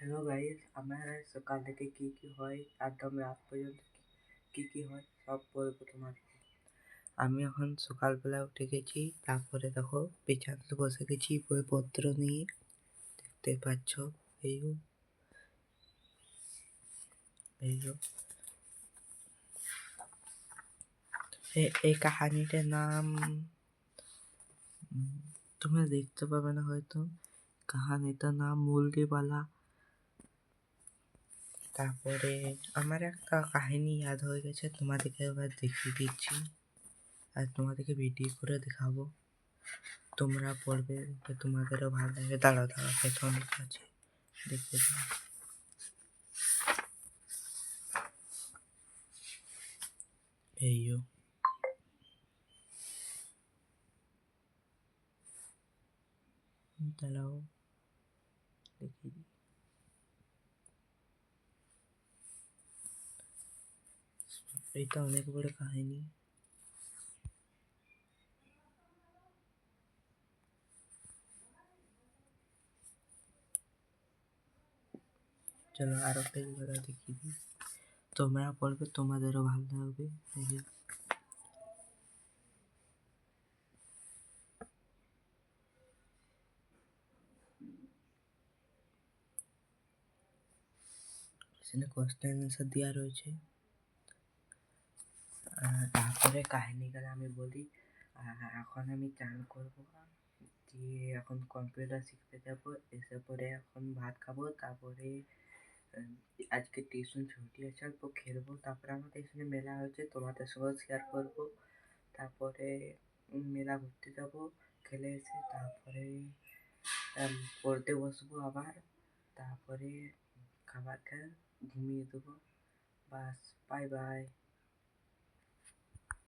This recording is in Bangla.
হ্যালো গাইস, আমার সকাল থেকে কি হয় একদম রাত পর্যন্ত কি হয় সব বলবো তোমাকে। আমি এখন সকালবেলা উঠে গেছি, তারপরে দেখো বিছানাতে বসে গেছি বইপত্র নিয়ে। দেখতে পাচ্ছ, এই যো, এই যো। এই কাহিনীটার নাম তোমরা দেখতে পাবে না হয়তো। কাহিনীটার নাম মুরগিওয়ালা। তারপরে আমার একটা কাহিনী ইয়াদ হয়ে গেছে, তোমাদেরকে এবার দেখিয়ে দিচ্ছি আর তোমাদেরকে ভিডিও করে দেখাবো। তোমরা পড়বে, তোমাদেরও ভালো লাগবে। দাঁড়াও পেছনে আছে, দেখতে দাও। এই যো, দাঁড়াও দেখিয়ে দিই। এটা অনেক বড় কাহিনী। চলো আরো পেজ দেখিয়ে দিই। তোমরা পড়বে, তোমাদেরও ভালো লাগবে। এই যে, এখানে কোশ্চেন অ্যান্সার দেওয়া রয়েছে। তারপরে কাহিনীগুলো আমি বলি। এখন আমি চান করবো, দিয়ে এখন কম্পিউটার শিখতে যাবো। এসে পরে এখন ভাত খাবো, তারপরে আজকে টিউশন ছুটি আছে, অল্প খেলবো। তারপরে আমাদের এখানে মেলা হয়েছে, তোমাদের সঙ্গে শেয়ার করবো। তারপরে মেলা ঘুরতে যাবো, খেলে এসে তারপরে পড়তে বসবো আবার। তারপরে খাবার খেয়ে ঘুমিয়ে দেবো। বাস, বাই বাই।